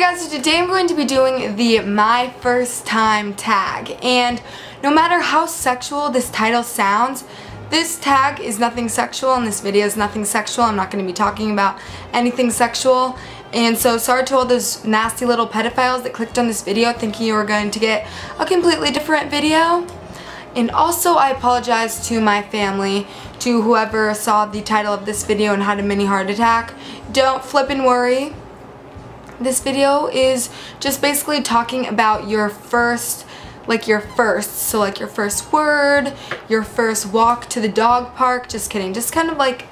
guys, so today I'm going to be doing the my first time tag, and no matter how sexual this title sounds, this tag is nothing sexual and this video is nothing sexual. I'm not going to be talking about anything sexual, and so sorry to all those nasty little pedophiles that clicked on this video thinking you were going to get a completely different video. And also I apologize to my family, to whoever saw the title of this video and had a mini heart attack. Don't flip and worry. This video is just basically talking about your first, so like your first word, your first walk to the dog park, just kidding, just kind of like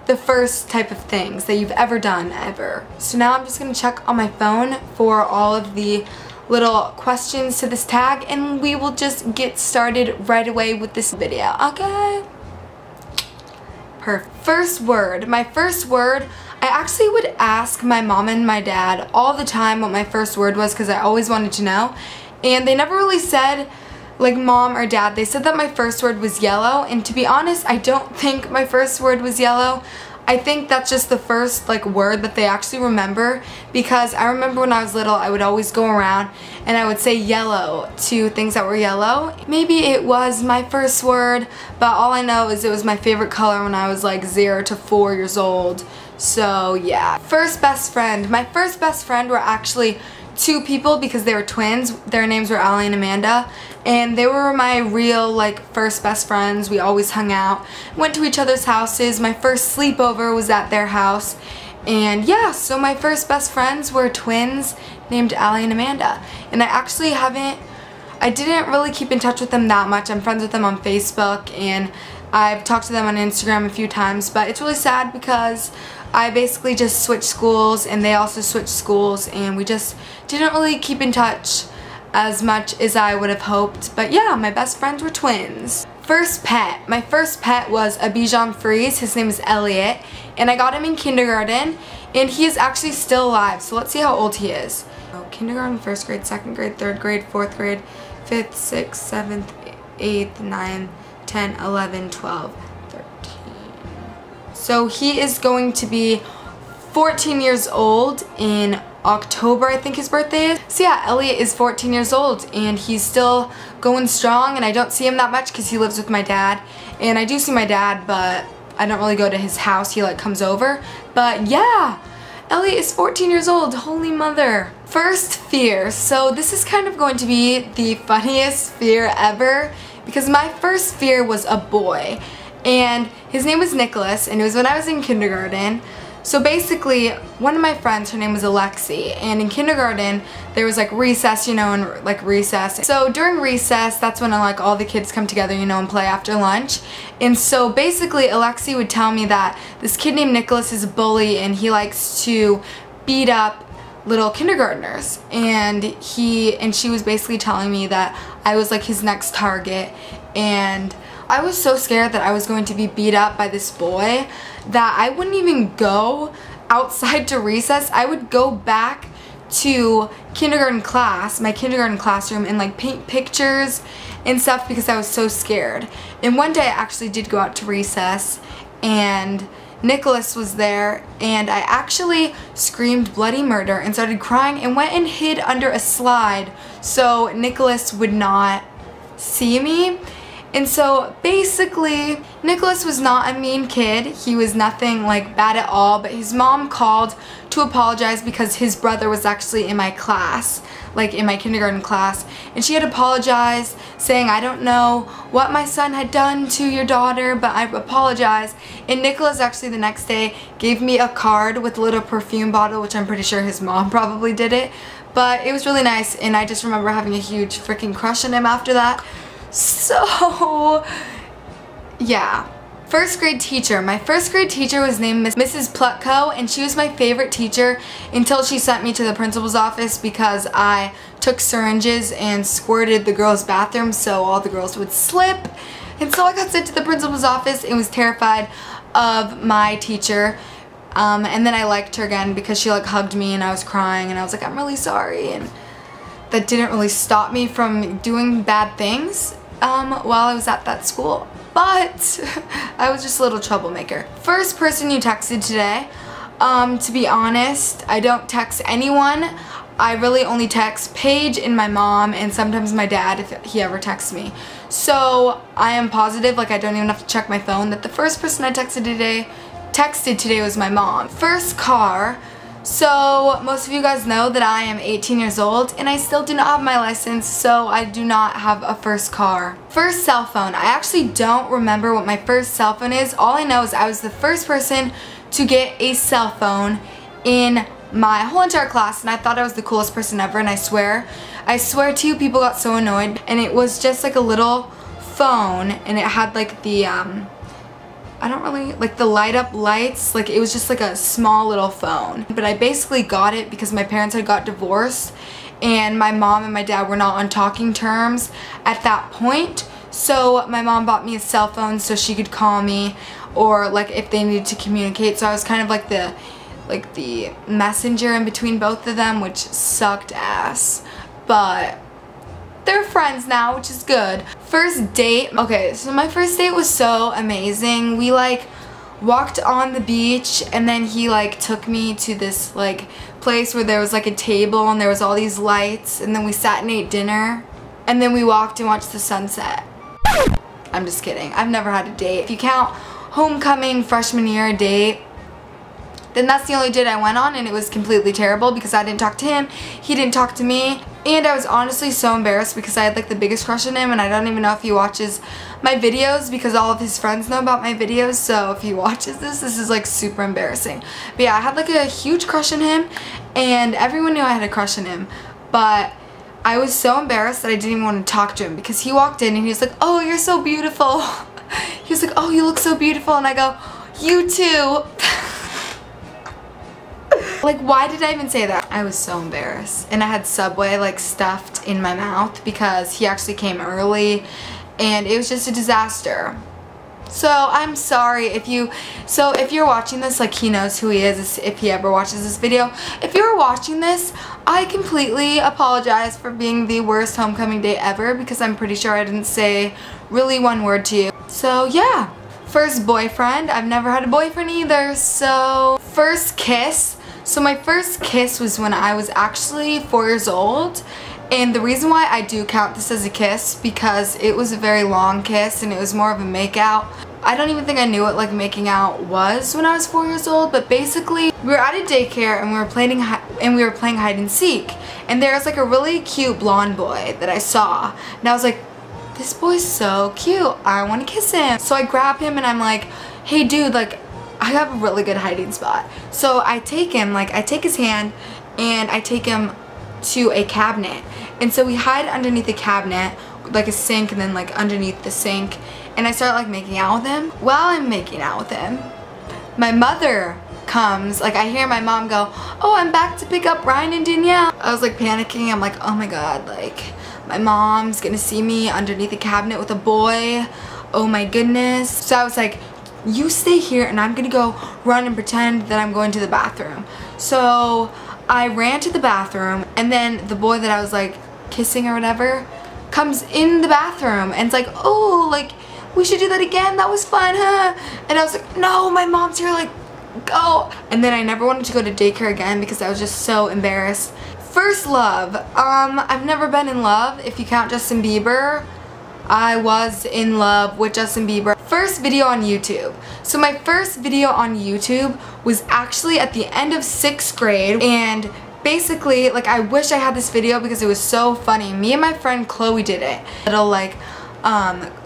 the first type of things that you've ever done, ever. So now I'm just going to check on my phone for all of the little questions to this tag, and we will just get started right away with this video, okay? Perfect. First word. My first word, I actually would ask my mom and my dad all the time what my first word was because I always wanted to know, and they never really said, like, mom or dad. They said that my first word was yellow, and to be honest, I don't think my first word was yellow. I think that's just the first word that they actually remember, because I remember when I was little I would always go around and I would say yellow to things that were yellow. Maybe it was my first word, but all I know is it was my favorite color when I was like 0 to 4 years old. So yeah. First best friend. My first best friend were actually two people because they were twins. Their names were Allie and Amanda, and they were my real first best friends. We always hung out, went to each other's houses. My first sleepover was at their house, and yeah, so my first best friends were twins named Allie and Amanda, and I didn't really keep in touch with them that much. I'm friends with them on Facebook, and I've talked to them on Instagram a few times, but it's really sad because I basically just switched schools and they also switched schools, and we just didn't really keep in touch as much as I would have hoped. But yeah, my best friends were twins. First pet. My first pet was a Bichon Frise. His name is Elliot, and I got him in kindergarten, and he is actually still alive. So let's see how old he is. So kindergarten, first grade, second grade, third grade, fourth grade, 5th, 6th, 7th, 8th, 9th, 10, 11, 12, 13. So he is going to be 14 years old in October, I think his birthday is. So yeah, Elliot is 14 years old, and he's still going strong, and I don't see him that much because he lives with my dad. And I do see my dad, but I don't really go to his house. He comes over. But yeah, Elliot is 14 years old. Holy mother. First fear. So this is kind of going to be the funniest fear ever, because my first fear was a boy, and his name was Nicholas, and it was when I was in kindergarten. So basically, one of my friends, her name was Alexi, and in kindergarten there was recess, and recess. So during recess, that's when all the kids come together, and play after lunch. And so basically Alexi would tell me that this kid named Nicholas is a bully, and he likes to beat up little kindergartners, and she was basically telling me that I was his next target, and I was so scared that I was going to be beat up by this boy that I wouldn't even go outside to recess. I would go back to kindergarten class, my kindergarten classroom, and paint pictures and stuff because I was so scared. And one day I actually did go out to recess, and Nicholas was there, and I actually screamed bloody murder and started crying and went and hid under a slide so Nicholas would not see me. And so basically, Nicholas was not a mean kid. He was nothing bad at all, but his mom called to apologize because his brother was actually in my class, in my kindergarten class, and she had apologized, saying, I don't know what my son had done to your daughter, but I apologize. And Nicholas actually the next day gave me a card with a little perfume bottle, which I'm pretty sure his mom probably did it, but it was really nice, and I just remember having a huge freaking crush on him after that. So yeah. First grade teacher. My first grade teacher was named Mrs. Plutko, and she was my favorite teacher until she sent me to the principal's office because I took syringes and squirted the girls' bathroom so all the girls would slip. And so I got sent to the principal's office and was terrified of my teacher. And then I liked her again because she hugged me, and I was crying, and I was like, I'm really sorry. And that didn't really stop me from doing bad things while I was at that school. But I was just a little troublemaker. First person you texted today. To be honest, I don't text anyone. I really only text Paige and my mom and sometimes my dad if he ever texts me. So I am positive, like I don't even have to check my phone, that the first person I texted today was my mom. First car. So most of you guys know that I am 18 years old and I still do not have my license, so I do not have a first car. First cell phone. I actually don't remember what my first cell phone is. All I know is I was the first person to get a cell phone in my whole entire class, and I thought I was the coolest person ever, and I swear to you, people got so annoyed. And it was just like a little phone, and it had like the I don't really like the light up lights, like it was just like a small little phone. But I basically got it because my parents had got divorced and my mom and my dad were not on talking terms at that point. So my mom bought me a cell phone so she could call me, or like if they needed to communicate. So I was kind of like the messenger in between both of them, which sucked ass. But they're friends now, which is good. First date. Okay, so my first date was so amazing. We like walked on the beach and then he like took me to this like place where there was like a table and there was all these lights, and then we sat and ate dinner, and then we walked and watched the sunset. I'm just kidding. I've never had a date. If you count homecoming, freshman year date, then that's the only date I went on, and it was completely terrible because I didn't talk to him, he didn't talk to me, and I was honestly so embarrassed because I had like the biggest crush on him, and I don't even know if he watches my videos because all of his friends know about my videos, so if he watches this is like super embarrassing. But yeah, I had like a huge crush on him, and everyone knew I had a crush on him, but I was so embarrassed that I didn't even want to talk to him because he walked in and he was like, "Oh, you're so beautiful." He was like, "Oh, you look so beautiful," and I go, "You too." Like, why did I even say that? I was so embarrassed. And I had Subway like stuffed in my mouth because he actually came early, and it was just a disaster. So I'm sorry if you're watching this, like he knows who he is if he ever watches this video. If you're watching this, I completely apologize for being the worst homecoming day ever because I'm pretty sure I didn't say really one word to you. So yeah. First boyfriend. I've never had a boyfriend either. So first kiss. So my first kiss was when I was actually 4 years old, and the reason why I do count this as a kiss because it was a very long kiss and it was more of a makeout. I don't even think I knew what like making out was when I was 4 years old, but basically we were at a daycare and we were playing hide and seek, and there was like a really cute blonde boy that I saw, and I was like, this boy's so cute, I want to kiss him. So I grab him and I'm like, hey dude, like I have a really good hiding spot. So I take him, like I take his hand and I take him to a cabinet. And so we hide underneath the cabinet, like a sink, and then like underneath the sink. And I start like making out with him. While I'm making out with him, my mother comes, like I hear my mom go, "Oh, I'm back to pick up Ryan and Danielle." I was like panicking. I'm like, oh my god, like my mom's gonna see me underneath the cabinet with a boy. Oh my goodness. So I was like, you stay here and I'm gonna go run and pretend that I'm going to the bathroom. So I ran to the bathroom, and then the boy that I was like kissing or whatever comes in the bathroom and it's like, "Oh, like we should do that again, that was fun, huh?" And I was like, "No, my mom's here, like go." And then I never wanted to go to daycare again because I was just so embarrassed. First love. I've never been in love if you count Justin Bieber. I was in love with Justin Bieber. First video on YouTube. So my first video on YouTube was actually at the end of 6th grade, and basically, like I wish I had this video because it was so funny. Me and my friend Chloe did it. Little like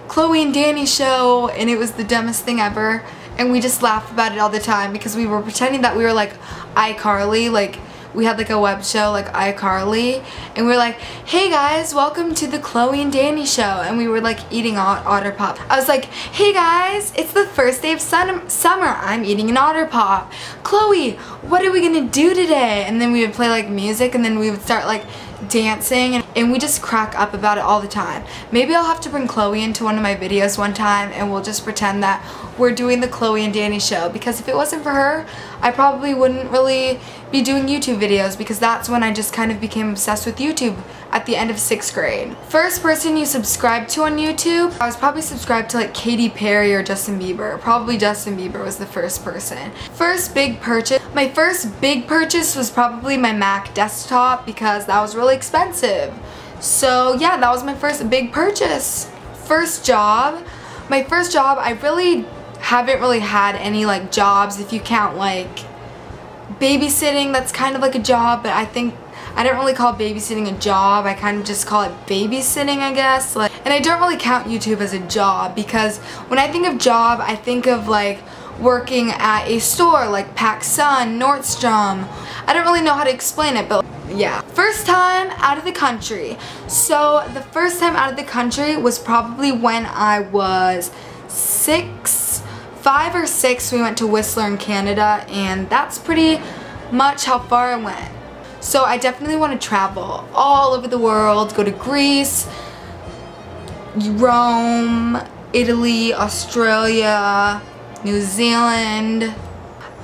Chloe and Danny show, and it was the dumbest thing ever, and we just laughed about it all the time because we were pretending that we were like iCarly, like we had like a web show like iCarly, and we were like, "Hey guys, welcome to the Chloe and Danny show," and we were like eating Otter Pop. I was like, "Hey guys, it's the first day of summer, I'm eating an Otter Pop. Chloe, what are we gonna do today?" And then we would play like music, and then we would start like dancing, and we just crack up about it all the time. Maybe I'll have to bring Chloe into one of my videos one time, and we'll just pretend that we're doing the Chloe and Danny show, because if it wasn't for her, I probably wouldn't really be doing YouTube videos, because that's when I just kind of became obsessed with YouTube at the end of 6th grade. First person you subscribe to on YouTube, I was probably subscribed to like Katy Perry or Justin Bieber. Probably Justin Bieber was the first person. First big purchase. My first big purchase was probably my Mac desktop, because that was really expensive. So yeah, that was my first big purchase. First job. My first job, I really haven't really had any like jobs, if you count like babysitting. That's kind of like a job, but I think I don't really call babysitting a job. I kind of just call it babysitting, I guess. Like, and I don't really count YouTube as a job, because when I think of job, I think of like working at a store like PacSun, Nordstrom. I don't really know how to explain it, but yeah. First time out of the country. So the first time out of the country was probably when I was 5 or 6. We went to Whistler in Canada, and that's pretty much how far I went. So I definitely want to travel all over the world, go to Greece, Rome, Italy, Australia, New Zealand,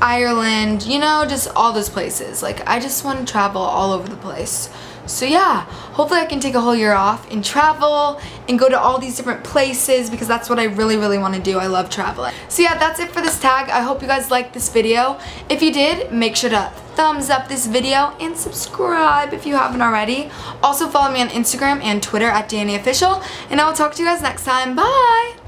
Ireland, you know, just all those places. Like, I just want to travel all over the place. So yeah, hopefully I can take a whole year off and travel and go to all these different places, because that's what I really, really want to do. I love traveling. So yeah, that's it for this tag. I hope you guys liked this video. If you did, make sure to thumbs up this video and subscribe if you haven't already. Also follow me on Instagram and Twitter at DaniOfficial, and I will talk to you guys next time. Bye!